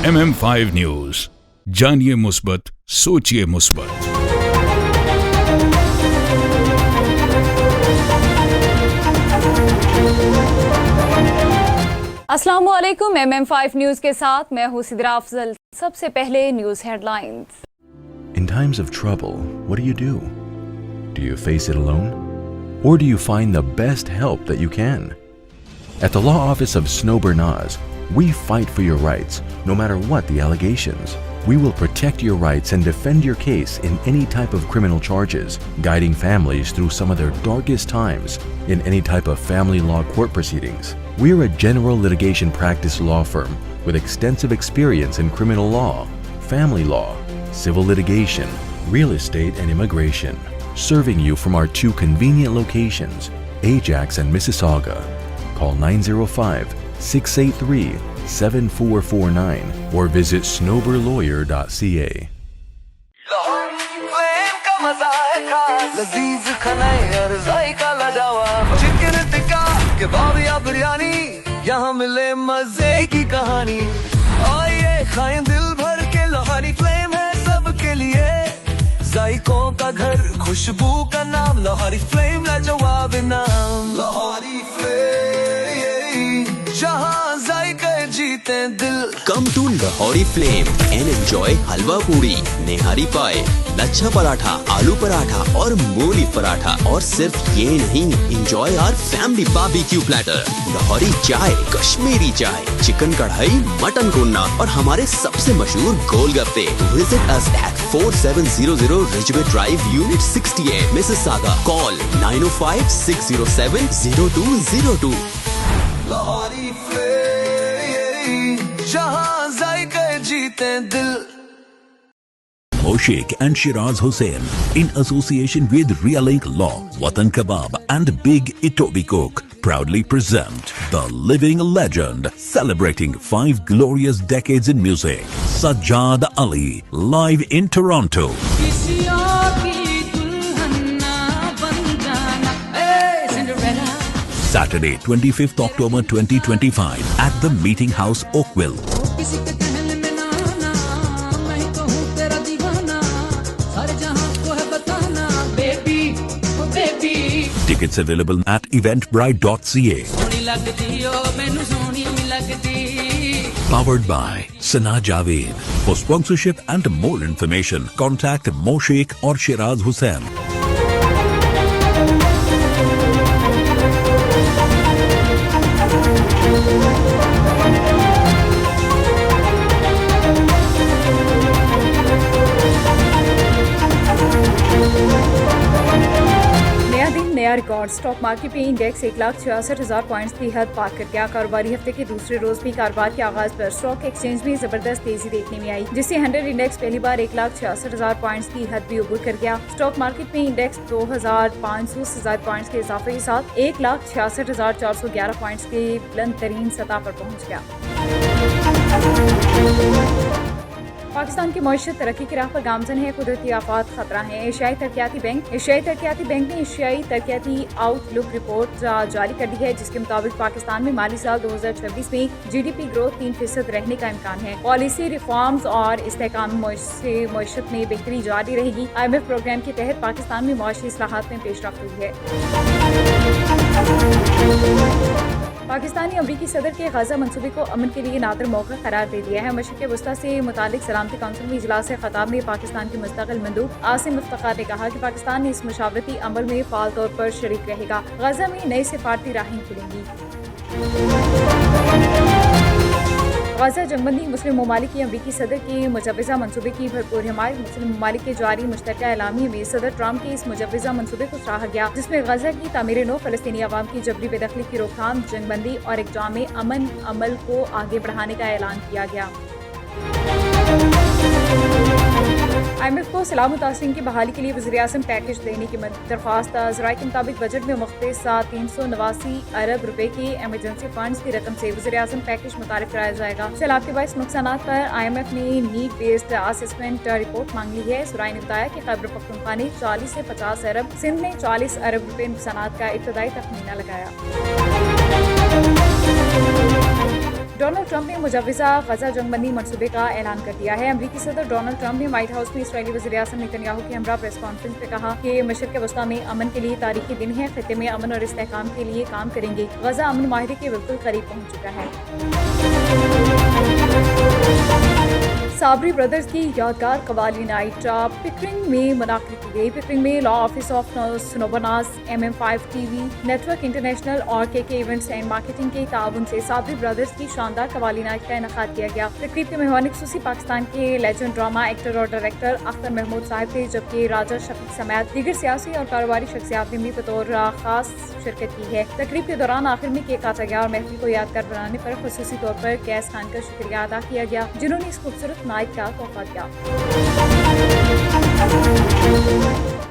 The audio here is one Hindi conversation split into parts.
MM5 न्यूज, जानिए मुस्बत, सोचिए मुस्बत। अस्सलामुअलैकुम। MM5 न्यूज के साथ मैं हूं सिद्रा अफजल। सबसे पहले news headlines. In times of trouble, what do? Do you face it alone? Or do you find the best help that you can? At the law office of Snow Bernaz, we fight for your rights, no matter what the allegations. We will protect your rights and defend your case in any type of criminal charges, guiding families through some of their darkest times in any type of family law court proceedings. We are a general litigation practice law firm with extensive experience in criminal law, family law, civil litigation, real estate, and immigration, serving you from our two convenient locations, Ajax and Mississauga. Call 905-683-7449 or visit snowberlawyer.ca. यहाँ मिले मजे की कहानी, आइए खाएं दिल भर के। लोहारी फ्लेम है सबके लिए, जायकों का घर, खुशबू का नाम। लोहारी फ्लेम लाजवाब नाम। लोहारी फ्लेम, जहाँ जायके जीते दिल। Come to Lahori Flame and enjoy हलवा पूरी, नेहारी पाए, लच्छा पराठा, आलू पराठा और मूली पराठा। और सिर्फ ये नहीं, enjoy our family barbecue platter, Lahori चाय, कश्मीरी चाय, चिकन कढ़ाई, मटन कोन्ना और हमारे सबसे मशहूर गोलगप्पे। Visit us at 4700 Ridgeway Drive, Unit 68, Mississauga. Call 905-607-0202. Lahori flame, जहाँ जायके जीते दिल। Moshik and Shiraz Hussain, in association with Realink Law, Watan Kebab and Big Itobi Cook, proudly present the living legend celebrating 5 glorious decades in music, Sajjad Ali, live in Toronto. Saturday, 25th October 2025 at the Meeting House, Oakville. Tickets available at eventbrite.ca. Powered by Sana Javed. For sponsorship and more information, contact Moshik or Shiraz Hussain. नया रिकॉर्ड। स्टॉक मार्केट में इंडेक्स 1,66,000 पॉइंट्स की हद पार कर गया। कारोबारी हफ्ते के दूसरे रोज भी कारोबार के आगाज पर स्टॉक एक्सचेंज में जबरदस्त तेजी देखने में आई, जिससे 100 इंडेक्स पहली बार 1,66,000 पॉइंट्स की हद भी उबूर कर गया। स्टॉक मार्केट में इंडेक्स 2,500 से ज्यादा पॉइंट्स के इजाफे के साथ 1,66,411 पॉइंट्स के बुलंद तरीन सतह पर पहुँच गया। पाकिस्तान की मईशत तरक्की की राह पर गामजन है, कुदरती आफात खतरा है। एशियाई तरक्याती बैंक ने एशियाई तरक्याती आउटलुक रिपोर्ट जारी कर दी है, जिसके मुताबिक पाकिस्तान में माली साल 2026 में GDP ग्रोथ 3% रहने का इम्कान है। पॉलिसी रिफॉर्म्स और इस्तेहकाम मईशत में बेहतरी जारी रहेगी। IMF प्रोग्राम के तहत पाकिस्तान में मुआशी इस्लाहात में पेशरफ्त हुई है। पाकिस्तानी अमरीकी सदर के गजा मंसूबे को अमन के लिए नादिर मौका करार दे दिया है। मशरिक़ वस्ता से मुतालिक सलामती काउंसिल में इजलास से खिताब में पाकिस्तान के मुस्तकिल मंदूब आसिम इफ्तिखार ने कहा कि पाकिस्तान इस मुशावरती अमल में फाल तौर पर शरीक रहेगा। गजा में नई सिफारती राहें खुलेंगी। गजा जंगबंदी मुस्लिम ममालिक की अमरीकी सदर के मुजव्वज़ा मंसूबे की भरपूर हिमायत। मुस्लिम ममालिक के जारी मुश्तरका एलामिया में सदर ट्रंप के इस मुजव्वज़ा मंसूबे को सराहा गया, जिसमें गजा की तामीर नो, फलस्तीनी अवाम की जबरी बेदखली की रोकथाम, जंगबंदी और एक जामे अमन अमल को आगे बढ़ाने का ऐलान किया गया। IMF को सलाह मुतासरीन की बहाली के लिए वज़ीर-ए-आज़म पैकेज देने की दरख्वास्त। ज़राए के मुताबिक बजट में मुख्तस 389 अरब रुपए के एमरजेंसी फंड्स की रकम से वज़ीर-ए-आज़म पैकेज मुतारिफ कराया जाएगा। सैलाब के बाइस नुकसानात पर IMF ने नीड बेस्ड असेसमेंट रिपोर्ट मांग ली है। ज़राए ने बताया कि खैबर पख्तूनख्वा ने 40 से 50 अरब, सिंध ने 40 अरब रुपए नुकसानात का इब्तदाई तखमीना लगाया। डोनाल्ड ट्रंप ने मुजव्वज़ा गजा जंगबंदी मनसूबे का ऐलान कर दिया है। अमरीकी सदर डोनाल्ड ट्रंप ने व्हाइट हाउस में इसराइली वज़ीर आज़म नेतन्याहू के हमरा प्रेस कॉन्फ्रेंस में कहा कि मशरिक़ वस्ता में अमन के लिए तारीखी दिन है, खित्ते में अमन और इस्तेहकाम के लिए काम करेंगे। गजा अमन माहिदे के बिल्कुल करीब पहुँच चुका है। साबरी ब्रदर्स की यादगार कवाली नाइट पिकरिंग में मुनाकिद की गई। पिकरिंग में लॉ ऑफिस ऑफ स्नोबनास, MM5 TV, नेटवर्क इंटरनेशनल और KK इवेंट्स एंड मार्केटिंग के ताउन से साबरी ब्रदर्स की शानदार कवाली नाइट का इनेकाद किया गया। तकरीब के मेहमान खुसूसी पाकिस्तान के लेजेंड ड्रामा एक्टर और डायरेक्टर अख्तर महमूद साहब थे, जबकि राजा शफीक समेत दीगर सियासी और कारोबारी शख्सियात ने भी बतौर खास शिरकत की है। तकरीब के दौरान आखिर में केक काटा गया और महफिल को यादगार बनाने पर खुसूसी तौर पर कैस खान का शुक्रिया अदा किया गया, जिन्होंने इस खूबसूरत नाइट का तोहफा दिया।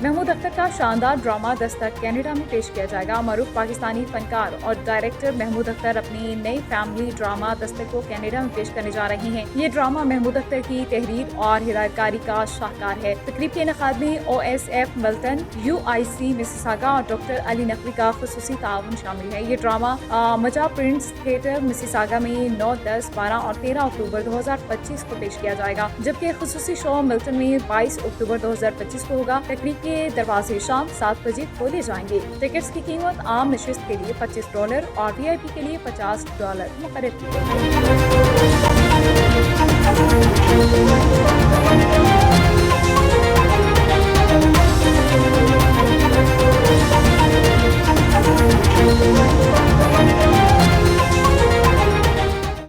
महमूद अख्तर का शानदार ड्रामा दस्तक कनाडा में पेश किया जाएगा। मरूफ पाकिस्तानी फनकार और डायरेक्टर महमूद अख्तर अपनी नई फैमिली ड्रामा दस्तक को कनाडा में पेश करने जा रहे हैं। ये ड्रामा महमूद अख्तर की तहरीर और हिदायतकारी का शाहकार है। तकरीब के इनेकाद में OSF मिल्टन, UIC मिसिसागा और डॉक्टर अली नकवी का खुसूसी ताउन शामिल है। ये ड्रामा मजा प्रिंट्स थिएटर मिसिसागा में 9, 10, 12 और 13 अक्टूबर 2025 को पेश किया जाएगा, जबकि खुसूसी शो मिल्टन में 22 अक्टूबर 2025 को होगा। तकरीब के दरवाजे शाम 7 बजे खोले जाएंगे। टिकट्स की कीमत आम नशिस्त के लिए $25 और VIP के लिए $50 मुकर्रर की गई।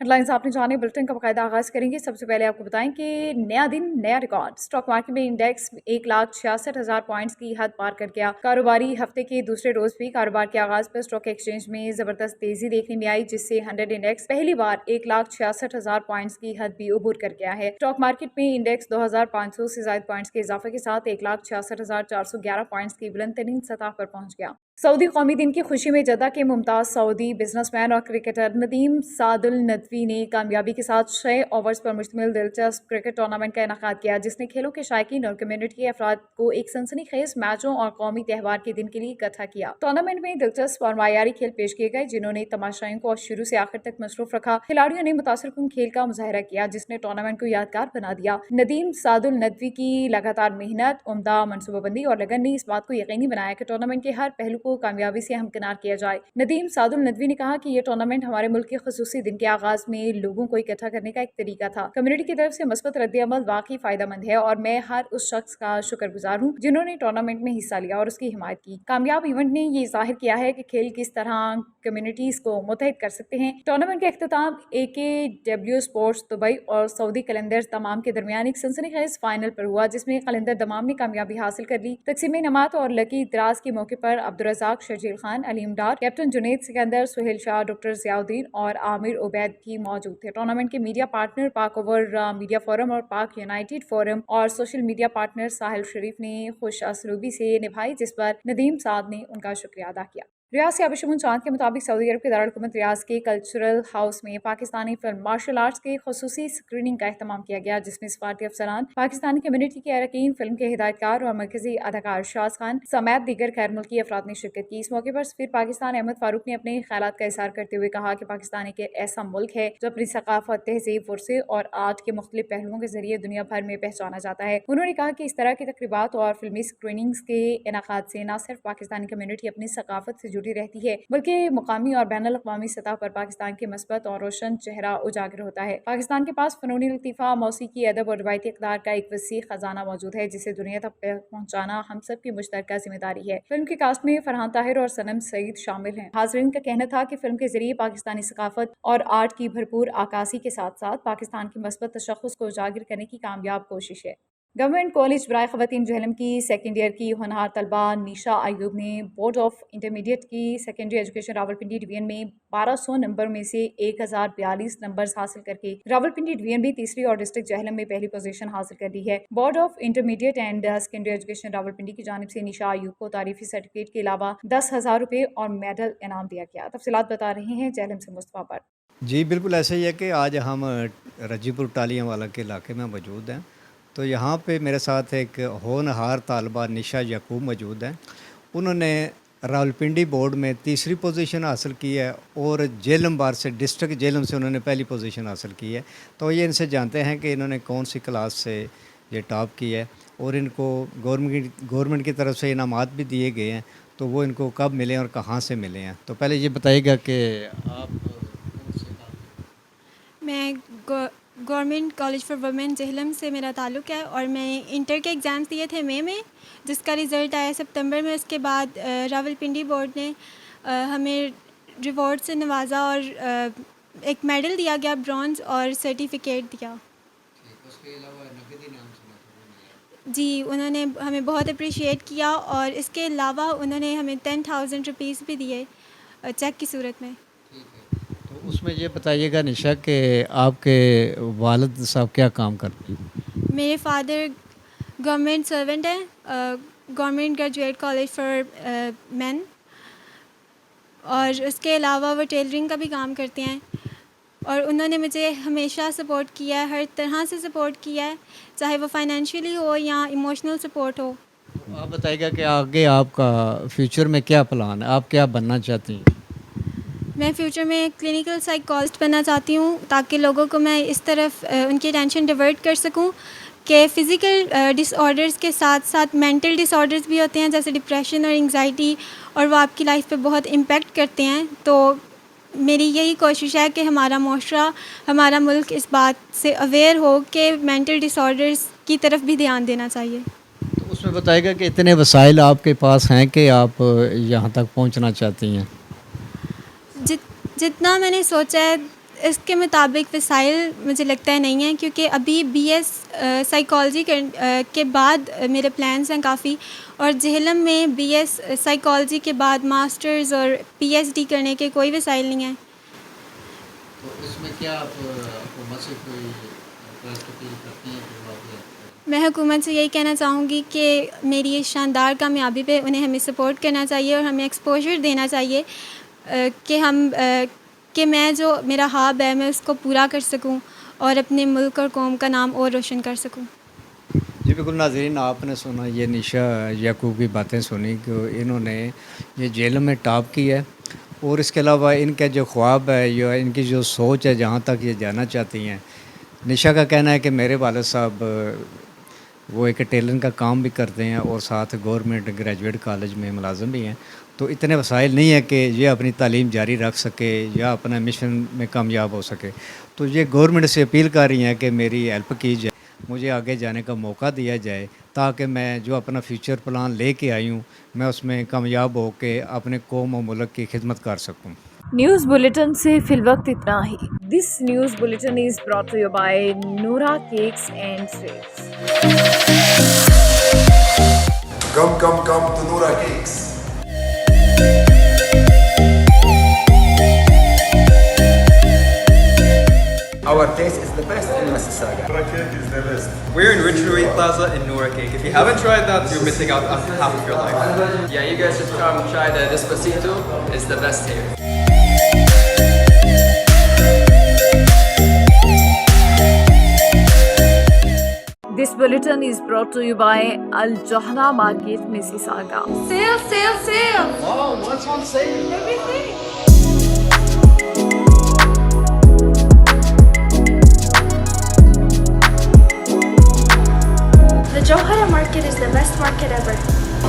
हेडलाइंस आपने जाने, बुलेटिन का बाकायदा आगाज़ करेंगे। सबसे पहले आपको बताएं कि नया दिन नया रिकॉर्ड। स्टॉक मार्केट में इंडेक्स 1,66,000 पॉइंट्स की हद पार कर गया। कारोबारी हफ्ते के दूसरे रोज भी कारोबार के आगाज पर स्टॉक एक्सचेंज में जबरदस्त तेजी देखने में आई, जिससे 100 इंडेक्स पहली बार 1,66,000 पॉइंट्स की हद भी उबूर कर गया है। स्टॉक मार्केट में इंडेक्स 2,500 से ज्यादा पॉइंट्स के इजाफे के साथ 1,66,411 पॉइंट्स की बुलंद तरीन सतह पर पहुंच गया। सऊदी कौमी दिन की खुशी में जद्दा के मुमताज सऊदी बिजनेसमैन और क्रिकेटर नदीम सादुल नदवी ने कामयाबी के साथ 6 ओवर्स पर मुश्तमिल दिलचस्प क्रिकेट टूर्नामेंट का इनेकाद किया, जिसने खेलों के शायकीन और कम्युनिटी के अफराद को एक सनसनीखेज मैचों और कौमी त्यौहार के दिन के लिए इकट्ठा किया। टूर्नामेंट में दिलचस्प और मायारी खेल पेश किए गए, जिन्होंने तमाशाइयों को शुरू से आखिर तक मसरूफ रखा। खिलाड़ियों ने मुतासिरकुन खेल का मुजाहरा किया, जिसने टूर्नामेंट को यादगार बना दिया। नदीम सादुल नदवी की लगातार मेहनत, उम्दा मनसूबाबंदी और लगन ने इस बात को यकीनी बनाया कि टूर्नामेंट के हर पहलू को कामयाबी से हमकिनार किया जाए। नदीम सादुल नदवी ने कहा कि यह टूर्नामेंट हमारे मुल्क के खुसूसी दिन के आगाज में लोगों को इकट्ठा करने का एक तरीका था। कम्युनिटी की तरफ से मस्बत रद्द-ए-अमल वाकई फायदेमंद है और मैं हर उस शख्स का शुक्रगुजार हूँ जिन्होंने टूर्नामेंट में हिस्सा लिया और उसकी हिमायत की। कामयाब इवेंट ने ये जाहिर किया है कि खेल किस तरह कम्युनिटीज को मुत्तहिद कर सकते हैं। टूर्नामेंट का इख्तिताम AKW स्पोर्ट्स दुबई और सऊदी कलंदर्स दमाम के दरमियान एक सनसनीखेज फाइनल पर हुआ, जिसमें कलंदर दमाम ने कामयाबी हासिल कर ली। तकसीम इनामात और लकी दराज के मौके पर अब्दुर्रज़ाक शर्जील खान, अलीम डार, कैप्टन जुनैद सिकंदर, सुहेल शाह, डॉक्टर ज़ियाउद्दीन और आमिर उबैद भी मौजूद थे। टूर्नामेंट के मीडिया पार्टनर पाक ओवर मीडिया फोरम और पाक यूनाइटेड फोरम और सोशल मीडिया पार्टनर साहिल शरीफ ने खुश असलूबी से निभाई, जिस पर नदीम साद ने उनका शुक्रिया अदा किया। रियाज से आबिशमुन चांद के मुताबिक सऊदी अरब के दारुल-हुकूमत रियाज के कल्चरल हाउस में पाकिस्तानी फिल्म मार्शल आर्ट्स के खुसूसी स्क्रीनिंग का एहतमाम किया गया, जिसमें सफारती अफसरान, पाकिस्तानी कम्युनिटी के अरकान, फिल्म के हिदायतकार और मरकजी अदाकार शाज खान समेत दीगर गैर मुल्की अफराद ने शिरकत की। इस मौके पर सफीर पाकिस्तान अहमद फारूक ने अपने ख्यालात का इज़हार करते हुए कहा कि पाकिस्तान एक ऐसा मुल्क है जो अपनी सकाफत, तहजीब, वर्से और आर्ट के मुख्तलिफ पहलुओं के जरिए दुनिया भर में पहचाना जाता है। उन्होंने कहा कि इस तरह की तकरीबात और फिल्मी स्क्रीनिंग्स के इनेकाद से न सिर्फ पाकिस्तानी कम्युनिटी अपनी सकाफत से जुड़ी रहती है, बल्कि मुकामी और बैनुल अक़वामी सतह पर पाकिस्तान के मस्बत और रोशन चेहरा उजागर होता है। पाकिस्तान के पास फ़नूनी लतीफ़ा, मौसीकी, अदब और रवायती इक़दार का एक वसी खजाना मौजूद है, जिसे दुनिया तक पहुँचाना हम सब की मुश्तरका जिम्मेदारी है। फिल्म के कास्ट में फरहान ताहिर और सनम सईद शामिल हैं। हाज़रीन का कहना था कि फिल्म के जरिए पाकिस्तानी सकाफत और आर्ट की भरपूर आकासी के साथ साथ पाकिस्तान की मस्बत तशख़्ख़ुस को उजागर करने की कामयाब कोशिश है। गवर्नमेंट कॉलेज बराए ख़वातीन जहलम की सेकेंड ईयर की होनहार तलबा निशा अयूब ने बोर्ड ऑफ इंटरमीडिएट की सेकेंडरी एजुकेशन रावलपिंडी डिवीजन में 1200 नंबर में से 1042 नंबर्स हासिल करके रावलपिंडी डिवीजन में तीसरी और डिस्ट्रिक्ट जहलम में पहली पोजीशन हासिल कर ली है। Board of intermediate and secondary education Rawalpindi की जानिब से निशा अयूब को तारीफी सर्टिफिकेट के अलावा 10,000 रुपये और मेडल इनाम दिया गया। तफसीलात बता रहे हैं जहलम से मुस्तफा पर। जी बिल्कुल ऐसा ही है कि आज हम रजीपुर टालियाँवाला के इलाके में मौजूद हैं। तो यहाँ पे मेरे साथ एक होनहार तालबा निशा याकूब मौजूद हैं। उन्होंने रावलपिंडी बोर्ड में तीसरी पोजीशन हासिल की है और झेलम बार से डिस्ट्रिक्ट झेलम से उन्होंने पहली पोजीशन हासिल की है। तो ये इनसे जानते हैं कि इन्होंने कौन सी क्लास से ये टॉप की है और इनको गवर्नमेंट की तरफ से इनामात भी दिए गए हैं, तो वो इनको कब मिले और कहाँ से मिले हैं। तो पहले ये बताइएगा कि आप मैं government college for women Jhelum से मेरा ताल्लुक़ है और मैंने इंटर के एग्ज़ाम्स दिए थे मई में, जिसका रिज़ल्ट आया सितंबर में। उसके बाद रावलपिंडी बोर्ड ने हमें रिवॉर्ड से नवाजा और एक मेडल दिया गया ब्रॉन्ज़ और सर्टिफिकेट दिया। उसके अलावा नकदी इनाम जी, उन्होंने हमें बहुत अप्रिशिएट किया और इसके अलावा उन्होंने हमें 10,000 रुपीज़ भी दिए चेक की सूरत में। तो उसमें ये बताइएगा निशा कि आपके वालिद साहब क्या काम करते हैं? मेरे फादर गवर्नमेंट सर्वेंट हैं, government graduate college for main, और उसके अलावा वो टेलरिंग का भी काम करते हैं। और उन्होंने मुझे हमेशा सपोर्ट किया है, हर तरह से सपोर्ट किया है, चाहे वो फाइनेंशियली हो या इमोशनल सपोर्ट हो। तो आप बताइएगा कि आगे आपका फ्यूचर में क्या प्लान है, आप क्या बनना चाहती हैं? मैं फ़्यूचर में क्लिनिकल साइकोलॉजिस्ट बनना चाहती हूँ, ताकि लोगों को मैं इस तरफ उनकी अटेंशन डिवर्ट कर सकूँ कि फ़िज़िकल डिसऑर्डर्स के साथ साथ मेंटल डिसऑर्डर्स भी होते हैं, जैसे डिप्रेशन और एंग्जाइटी, और वो आपकी लाइफ पे बहुत इम्पेक्ट करते हैं। तो मेरी यही कोशिश है कि हमारा मुआशरा, हमारा मुल्क इस बात से अवेयर हो कि मेंटल डिसऑर्डर्स की तरफ भी ध्यान देना चाहिए। तो उसमें बताइएगा कि इतने वसाइल आपके पास हैं कि आप यहाँ तक पहुँचना चाहती हैं? जितना मैंने सोचा है इसके मुताबिक वसाइल मुझे लगता है नहीं है, क्योंकि अभी BS साइकोलॉजी के बाद मेरे प्लान्स हैं काफ़ी, और झेलम में BS साइकोलॉजी के बाद मास्टर्स और PhD करने के कोई वसाइल नहीं है। तो इसमें क्या आप हुकूमत से कोई रिक्वेस्ट अपील करती हैं? मैं हुकूमत से यही कहना चाहूँगी कि मेरी इस शानदार कामयाबी पे उन्हें हमें सपोर्ट करना चाहिए और हमें एक्सपोजर देना चाहिए कि मैं जो मेरा ख्वाब है मैं उसको पूरा कर सकूं और अपने मुल्क और कौम का नाम और रोशन कर सकूं। जी बिल्कुल नाज़रीन, आपने सुना ये निशा याकूब की बातें सुनी कि इन्होंने ये झेलम में टॉप की है, और इसके अलावा इनका जो ख्वाब है या इनकी जो सोच है, जहाँ तक ये जाना चाहती हैं। निशा का कहना है कि मेरे वालिद साहब वो एक टेलरिंग का काम भी करते हैं और साथ गवर्नमेंट ग्रेजुएट कॉलेज में मुलाजिम भी हैं। तो इतने वसाइल नहीं है कि ये अपनी तालीम जारी रख सके या अपना मिशन में कामयाब हो सके। तो ये गवर्नमेंट से अपील कर रही हैं कि मेरी हेल्प की जाए, मुझे आगे जाने का मौका दिया जाए, ताकि मैं जो अपना फ्यूचर प्लान लेके आई हूँ मैं उसमें कामयाब हो के अपने कौम और मुल्क की खिदमत कर सकूँ। न्यूज़ बुलेटिन से फिलवक्त इतना ही। This news bulletin is brought to you by Noura cakes and sweets. Come to Noura Cakes. Our taste is the best in Mississauga. Noura Cake is the best. We're in Ridgeway Plaza in Noura Cake. If you haven't tried that, you're missing out on half of your life. Yeah, you guys should come try the Despacito. It's the best here. This bulletin is brought to you by Al Johna Market, Mississauga. Sale! Wow, what's on sale? Everything. The Johara market is the best market ever.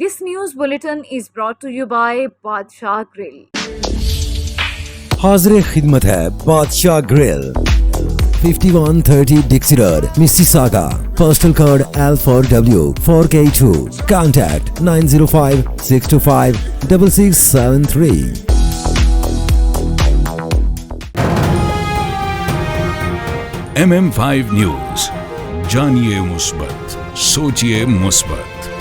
This news bulletin is brought to you by Badshah Grill. हाज़िर खिदमत है Badshah grill, 5130 Dixie road, Mississauga. Postal code L4W 4K2. Contact 905 625 6673. MM5 news, जानिए मुस्बत, सोचिए मुस्बत।